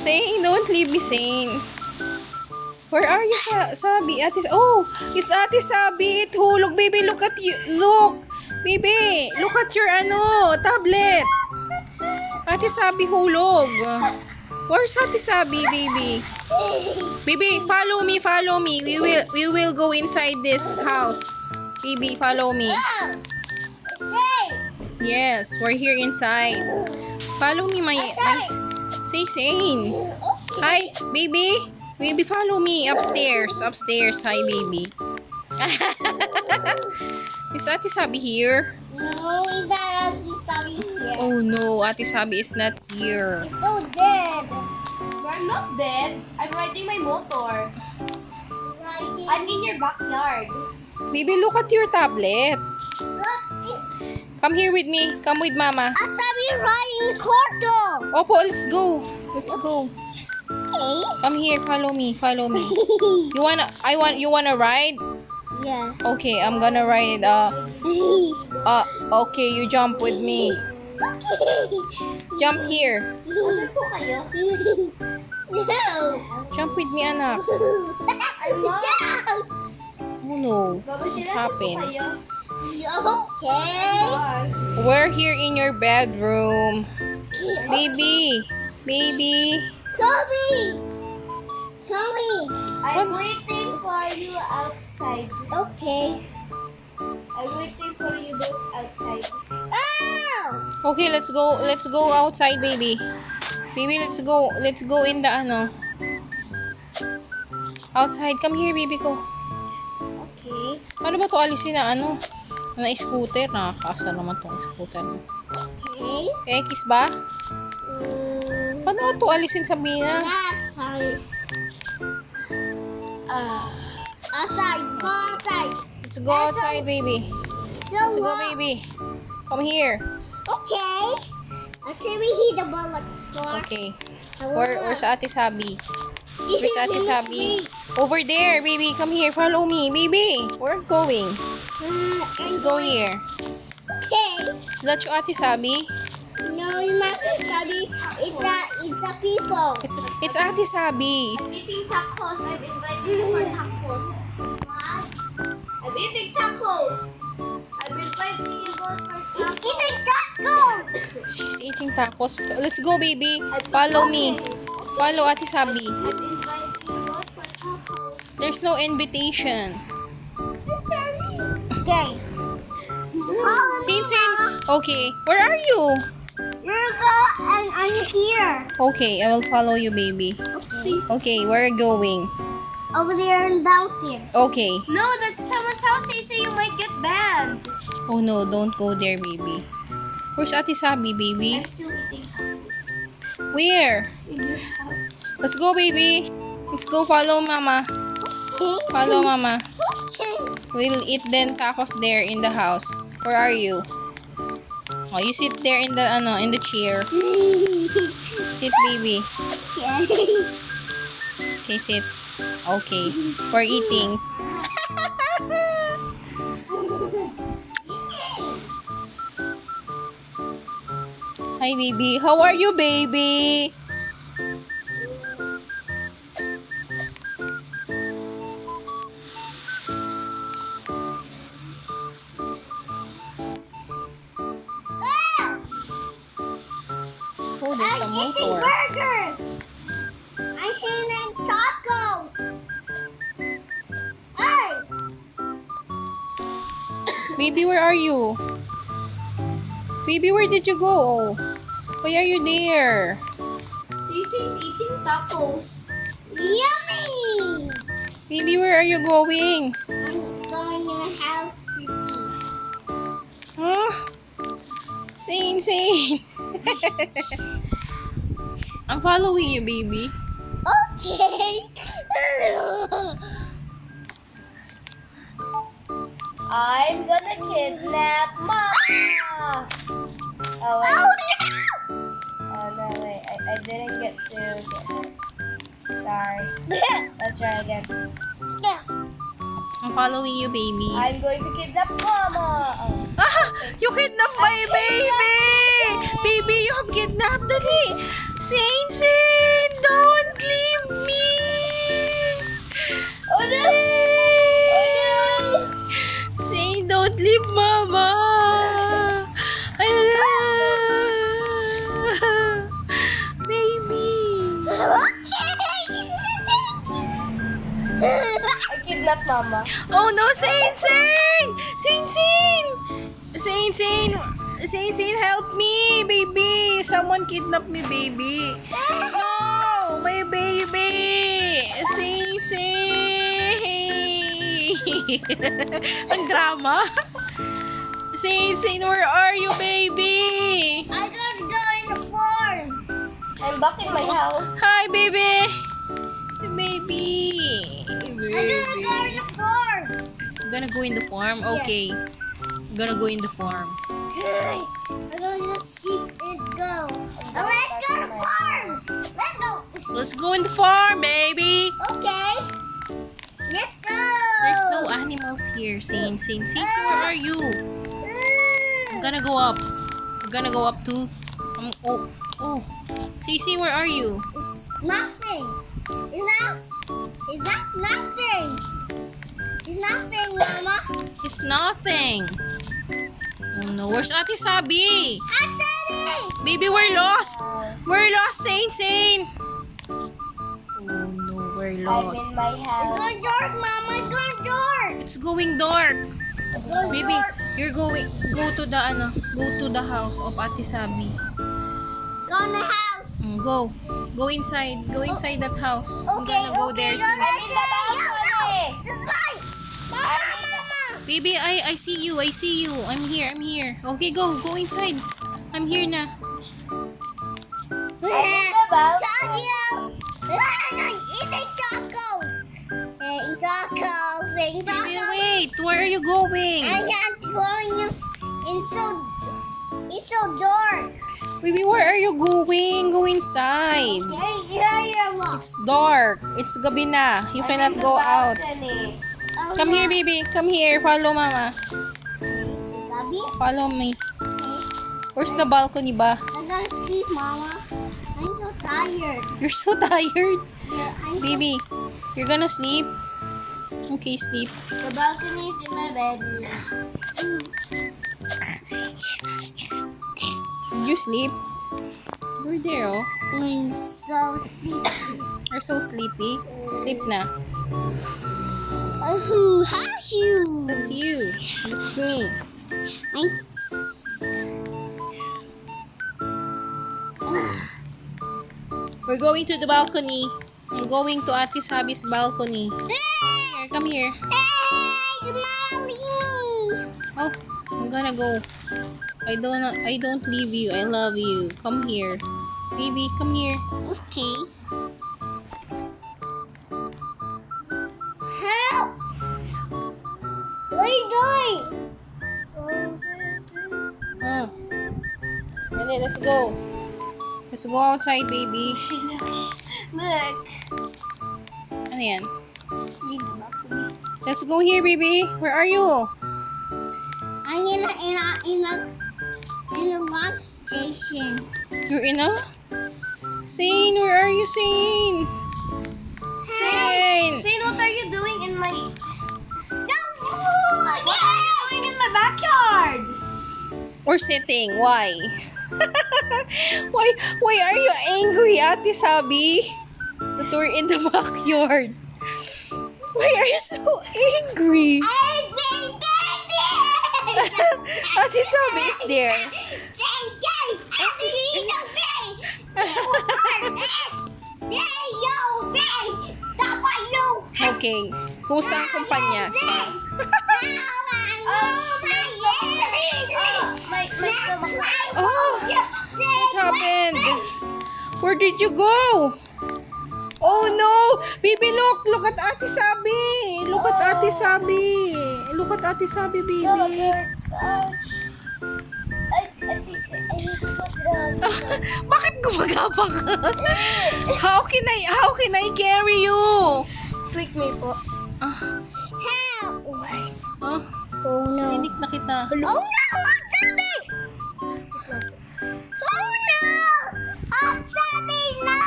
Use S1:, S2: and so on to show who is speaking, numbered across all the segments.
S1: Zane, don't leave me, Zane. Where are you, Sabi? Oh, it's Ate Sabi. It hulog, baby. Look at you. Look. Baby, look at your tablet. Ate Sabi hulog. Where's Ate Sabi, baby? Baby, follow me. We will go inside this house. Baby, follow me. Yes, we're here inside. Follow me, my say Zane. Hi, baby. Baby, follow me upstairs. Hi, baby. Is Ate Sabi here?
S2: No, is that Ate Sabi here?
S1: Oh no, Ate Sabi is not here.
S2: It's so dead.
S3: I'm not dead. I'm riding my motor.
S2: Riding.
S3: I'm in your backyard.
S1: Baby, look at your tablet.
S2: Look, it's
S1: Come here with me. Come with Mama.
S2: Ate Sabi riding Corto.
S1: Opo, let's go. Let's go.
S2: Okay.
S1: Come here, follow me. You wanna ride?
S2: Yeah.
S1: Okay, I'm gonna ride. Okay, you jump with me. Jump here.
S3: Saan po kayo?
S2: No.
S1: Jump with me, anak.
S3: I'm not.
S1: Oh no.
S3: Baba
S1: What
S3: Sheila, saan po
S1: happened?
S3: kayo?
S2: Okay.
S3: Boss.
S1: We're here in your bedroom. Baby.
S2: Show me.
S3: I'm waiting for you outside.
S2: Okay.
S3: I'm waiting for you both outside.
S2: Oh!
S1: Okay, let's go. Let's go outside, baby. Baby, let's go. Let's go in the outside. Come here, baby ko.
S2: Okay.
S1: Ano ba to alisin na na scooter? Nakakaasa naman tong scooter.
S2: Okay.
S1: Kiss ba? Paano to alisin, Sabina?
S2: That's nice. Outside. Go outside.
S1: Let's go outside, baby.
S2: So
S1: Let's go,
S2: what?
S1: baby. Come here.
S2: Okay. Let's say we hit the ball like car.
S1: Okay.
S2: Hello.
S1: Where's Ate Sabi?
S2: This
S1: Where's
S2: is
S1: Ate
S2: Miss
S1: Sabi?
S2: Reed.
S1: Over there, baby. Come here. Follow me, baby. We're going. Let's
S2: I'm
S1: go
S2: going.
S1: here.
S2: Okay.
S1: Is that your Ate Sabi?
S2: No, you're not study. It's a people.
S1: It's Ate Sabi.
S3: I'm eating tacos. I'm inviting you for tacos.
S2: What?
S3: I'm eating tacos. I'm inviting you both for
S2: It's
S3: tacos.
S2: eating tacos.
S1: She's eating tacos. Let's go, baby. Follow me. Follow Ate Sabi.
S3: I'm inviting you both for tacos.
S1: There's no invitation.
S2: Okay. Follow me,
S1: Sin.
S2: Mama.
S1: Okay. Where are you?
S2: You're go and I'm here.
S1: Okay, I will follow you, baby. Okay, we're going.
S2: Over there and downstairs.
S1: Okay.
S3: No, that's someone's house. They say you might get banned.
S1: Oh no, don't go there, baby. Where's Ate Sabi, baby?
S3: I'm still eating tacos.
S1: Where?
S3: In your house.
S1: Let's go, baby. Let's go follow Mama.
S2: Okay.
S1: Follow Mama. We'll eat then tacos there in the house. Where are you? Oh, you sit there in the chair. Sit, baby. Okay, sit. Okay. We're eating. Hi, baby. How are you, baby? Oh, there's a
S2: I'm eating
S1: motor.
S2: burgers. I'm eating tacos. Hey!
S1: Baby, where are you? Baby, where did you go? Why are you there?
S3: Sisi's eating tacos.
S2: Yummy!
S1: Baby, where are you going?
S2: I'm going in the house with you.
S1: Huh? Sane. I'm following you, baby.
S2: Okay.
S3: I'm gonna kidnap Mama. Oh wait. Oh no, wait. I didn't get to get her. Sorry. Let's try again.
S1: I'm following you, baby.
S3: I'm going to kidnap Mama. Oh.
S1: Ah! You kidnapped my baby! Baby, you have kidnapped Dali! Sane! No!
S3: kidnap Mama.
S1: Oh no, Saint! Saint, help me, baby! Someone kidnapped me, baby. No, my baby! Saint! Ang drama. Saint, where are you, baby?
S2: I gotta go in the farm.
S3: I'm back in my house.
S1: Hi, baby! Baby!
S2: I gotta go in the farm.
S1: I'm gonna go in the farm? Okay. I'm gonna go in the farm.
S2: I'm gonna let sheep and go. Now let's go to the farm. Let's go.
S1: Let's go in the farm, baby!
S2: Okay. Let's go.
S1: There's no animals here, Saint. Saint, where are you? I'm gonna go up. I'm gonna go up too. Oh. Say, where are you?
S2: It's nothing. It's not nothing. It's nothing, Mama.
S1: It's nothing. Oh no, where's Ate Sabi?
S2: I said it.
S1: Baby, we're lost.
S3: House.
S1: We're lost, Saint. Oh no, we're
S3: I'm
S1: lost.
S3: in my
S2: It's
S3: house.
S2: going dark, Mama. It's going dark.
S1: It's going dark.
S2: It's going
S1: Baby,
S2: dark.
S1: you're go to the house of Ate Sabi.
S2: Go in the house.
S1: Go inside. Go inside that house. I'm
S2: Okay,
S1: gonna go
S2: okay.
S1: there
S2: Go
S1: too.
S2: let's
S3: in the balcony.
S2: go. This way. Mama.
S1: Baby, I see you. I'm here. Okay, go inside. I'm here na.
S3: I'm in the balcony.
S2: Told you. Eating tacos. Eating tacos. Eating
S1: Baby,
S2: tacos.
S1: wait. Where are you going?
S2: I'm not going. It's so dark.
S1: Baby, where are you going? Go inside.
S2: Okay, here look.
S1: It's dark. It's gabi na. You
S3: I'm
S1: cannot
S3: in the
S1: go out.
S3: balcony.
S1: Come here, baby. Come here. Follow mama.
S2: Gabi.
S1: Follow me.
S2: Okay.
S1: Where's the balcony ba?
S2: I'm gonna sleep, Mama. I'm so tired.
S1: You're so tired.
S2: Yeah, I'm
S1: Baby, you're gonna sleep? Okay, sleep.
S3: The balcony is in my bedroom.
S1: Did you sleep? You're there, oh.
S2: I'm so sleepy.
S1: You're so sleepy. Sleep na.
S2: Oh, how's you?
S1: That's you. That's me.
S2: I'm
S1: We're going to the balcony. I'm going to Ate Sabi's balcony. Here, come here.
S2: Hey, Molly.
S1: Oh, I'm gonna go. I don't leave you. I love you. Come here. Baby, come here.
S2: Okay. Help! What are you doing?
S1: Oh. And then let's go. Let's go outside, baby.
S3: Look.
S1: Ano yan?
S3: It's in the balcony.
S1: Let's go here, baby. Where are you?
S2: I'm in a lunch station.
S1: You're in a? Sane, where are you, Sane? Sane!
S3: Shane, what are you doing in my...
S2: No!
S3: What are you doing in my backyard?
S1: We're sitting. Why? Why are you angry, Ate Sabi? That we're in the backyard. Why are you so angry? Ate Sabi is there. Okay. Kumusta ang kumpanya? What happened? Where did you go? Oh no! Baby, look at Ate Sabi! Look at Ate Sabi! Look at Ate Sabi, baby!
S3: I need to go to the hospital.
S1: Bakit gumagapang ka? How can I carry you?
S3: Click me po.
S2: Help!
S1: Oh,
S2: Oh no.
S1: tinik na kita.
S2: Oh no! Sabi! Oh no! Sabi, no!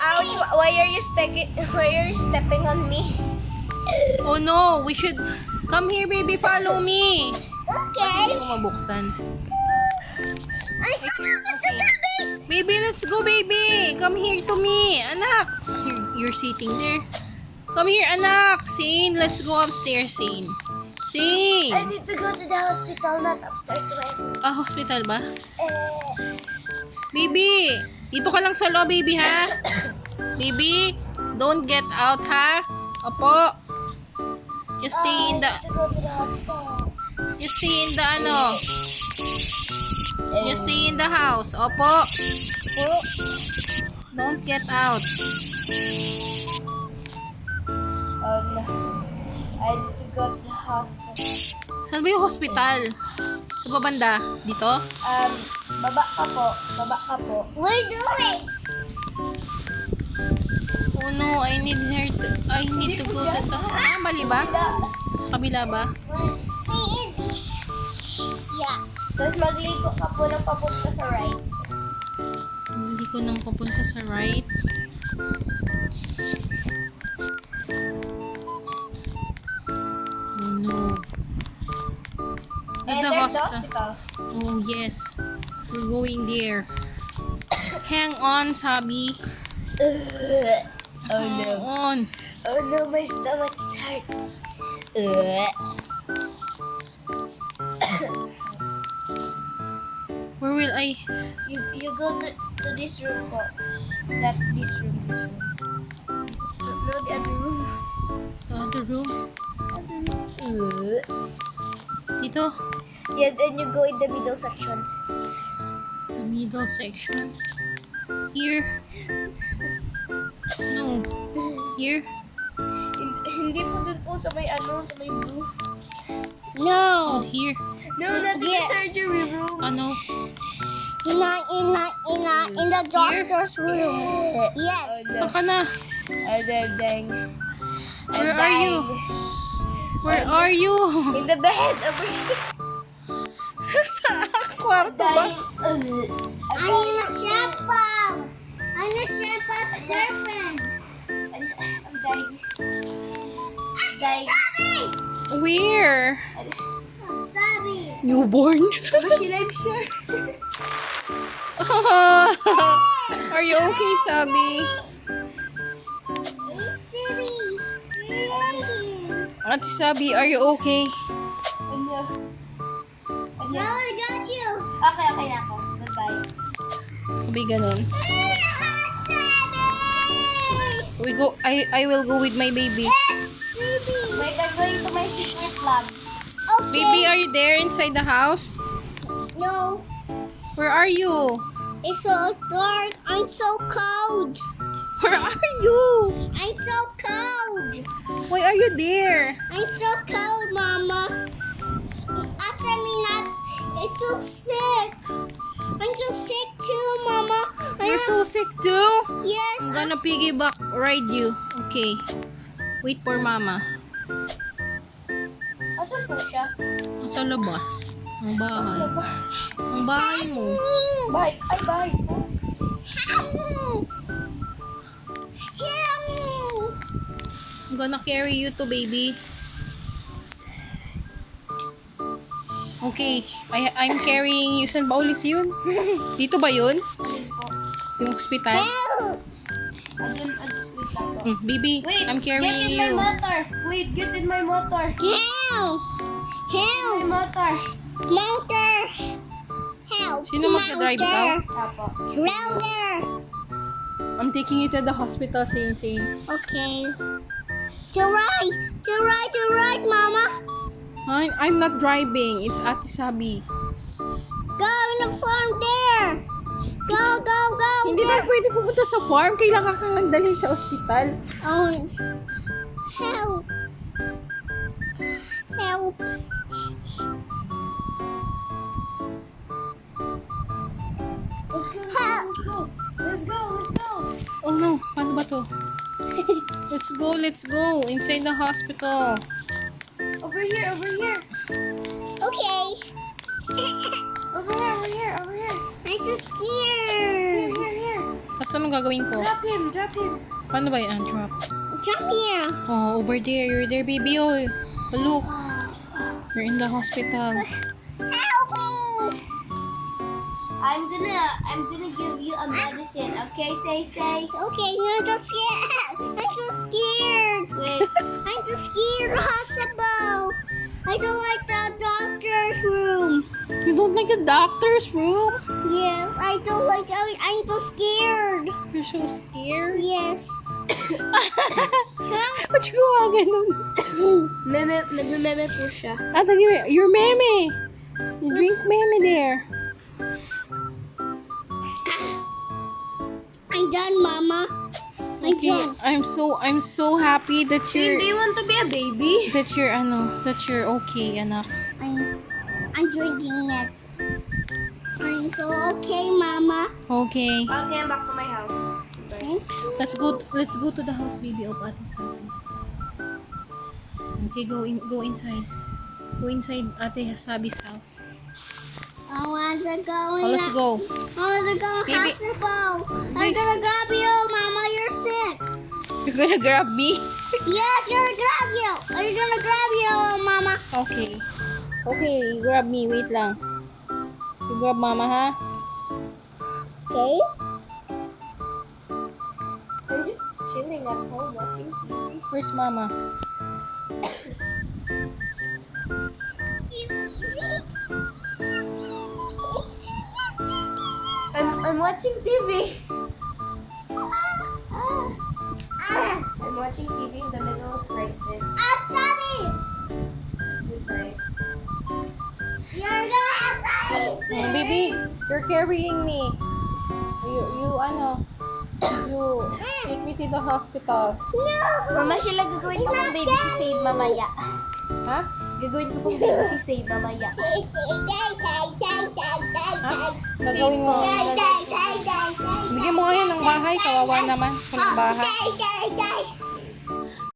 S3: Ouch! Why are you stepping on me?
S1: Oh no, we should... Come here, baby, follow me.
S2: Okay.
S1: Hindi ko mabuksan.
S2: I saw the babies!
S1: Baby, let's go, baby. Come here to me. Anak. You're sitting there. Come here, anak. Zane, let's go upstairs, Zane. Zane.
S3: I need to go to the hospital, not upstairs to my room.
S1: Hospital ba?
S3: Eh,
S1: Baby, dito ka lang sa loob, baby, ha? Baby, don't get out, ha? Opo. Just stay in the,
S3: I need to go to the hospital.
S1: just stay in the, ano, just stay in the house. Opo. Don't get out.
S3: Oh no. I need to go to the hospital.
S1: Saan ba yung hospital? Sa babanda? Dito?
S3: Baba ka po. Baba ka po.
S2: What are you doing?
S1: Oh no, I need to go to the... Ah, mali ba? Sa kabila ba?
S2: Stay in. Yeah.
S3: Tapos magligo ka po ng papunta sa right.
S1: Hindi ko nang papunta sa right. Oh no. Is that
S3: And
S1: the
S3: there's the
S1: hospital?
S3: hospital.
S1: Oh yes. We're going there. Hang on, Sabi.
S3: Oh
S1: Hang
S3: no.
S1: on.
S3: Oh no, my stomach hurts.
S1: Where will I...
S3: You go to this room po. This room. This, no, the other room.
S1: The other room? Dito?
S3: Yes, and you go in the middle section.
S1: The middle section. Here? No. Here?
S3: Hindi po dun po sa may sa may blue.
S1: Oh,
S2: No.
S1: here.
S3: No, not in the
S2: Yeah.
S3: surgery room.
S1: Ano?
S2: In the doctor's room. Yes.
S1: Saan ka na?
S3: I'm dying.
S1: Where are you? Where are you?
S3: In the bed. Over here.
S1: Sa kwarto ba?
S2: I'm in a shampoo. I'm a shampoo's girlfriend.
S3: I'm dying. Dying.
S1: Where?
S2: I'm sorry.
S1: Newborn?
S3: Sheila, I'm sure.
S1: Are you okay, Sabi?
S2: Silly.
S1: Ate Sabi, are you okay?
S3: Ano?
S2: No, I got you.
S3: Okay na ako. Goodbye.
S1: Sabi ganun.
S2: Silly.
S1: We go. I will go with my baby.
S2: Silly.
S3: Wait, I'm going to my secret lab.
S2: Okay.
S1: Baby, are you there inside the house?
S2: No.
S1: Where are you?
S2: It's so dark. I'm so cold.
S1: Where are you?
S2: I'm so cold.
S1: Why are you there?
S2: I'm so cold, Mama. After me, not. It's so sick. I'm so sick too, Mama.
S1: You're so sick too?
S2: Yes.
S1: I'm gonna piggyback ride you. Okay. Wait for mama.
S3: Asan po siya?
S1: Nasa labas. Ang bahay. Ang bahay mo.
S3: Bye. Ay, bye.
S2: Help me. Help me.
S1: I'm gonna carry you to baby. Okay. I'm carrying you. Saan ba ulit yun? Dito ba yun? Yung hospital?
S2: Help.
S3: Wait lang po.
S1: Baby,
S3: Wait,
S1: I'm carrying
S3: get in
S1: you.
S3: my motor. Wait, get in my motor.
S2: Help. Help.
S3: My motor.
S2: Motor. Help.
S1: Sino magdadrive ikaw?
S3: Apo.
S2: Router.
S1: I'm taking you to the hospital, Sing.
S2: Okay. To right. To right. To right, Mama.
S1: I'm not driving. It's Ate Sabi.
S2: Go in the farm there. Go, go, go.
S1: Hindi
S2: there.
S1: tayo pwede pupunta sa farm. Kailangan kang nagdalhin sa ospital.
S2: Oh, help. Help.
S3: Let's go.
S2: Help.
S3: Let's go. Let's go.
S1: Oh no, paano ba to? Let's go. Inside the hospital.
S3: Over here. Over here.
S2: Okay.
S3: Over here. Over here. Over here.
S2: I'm so
S3: Here.
S2: scared.
S3: Here. Here.
S1: Tapos anong gagawin ko?
S3: Drop him. Drop him.
S1: Paano ba yan? Drop.
S2: Jump here.
S1: Oh, over there. You're there, baby. Oh, look. You're in the hospital.
S2: Help me.
S3: I'm gonna give you a medicine. Okay, say.
S2: Okay, I'm so scared. I'm so scared.
S3: Wait.
S2: I'm so scared, hospital. I don't like the doctor's room.
S1: You don't like the doctor's room?
S2: Yes, I don't like. I'm so scared.
S1: You're so scared.
S2: Yes.
S1: Ba't you gawa ganun?
S3: Nagme-meme po siya.
S1: Ah, give your meme. You drink meme there.
S2: I'm done, Mama. I'm
S1: Okay,
S2: done.
S1: I'm so happy that
S3: Do you
S1: you're
S3: want to be a baby?
S1: that you're okay, anak.
S2: I'm drinking it. I'm so okay, Mama.
S1: Okay.
S3: Okay, I'm back to my house.
S2: Thank you.
S1: Let's go to the house, baby, of Ate Sabi. Okay, go inside. Go inside Ate Sabi's house.
S2: I want to go in.
S1: Oh, let's go.
S2: I want to go
S1: Baby.
S2: hospital. I'm gonna grab you, Mama. You're sick.
S1: You're gonna grab me?
S2: Yes, gonna grab you. I'm gonna grab you, Mama.
S1: Okay. Okay, grab me. Wait lang. You grab mama, ha?
S2: Okay.
S3: I'm just chilling at home watching TV.
S1: Where's mama?
S3: I'm watching TV. I'm watching TV in the middle of crisis.
S2: Sorry.
S3: Goodbye.
S2: You're good.
S1: Oh, baby, you're carrying me. You take me to the hospital.
S2: No.
S3: Mama, sila gagawin ko pong baby si Save mamaya.
S1: Ha?
S3: Gagawin ko pong baby si Save mamaya.
S1: Ha? Gagawin mo. Bigyan mo ngayon ng bahay. Kawawa naman. Walang bahay.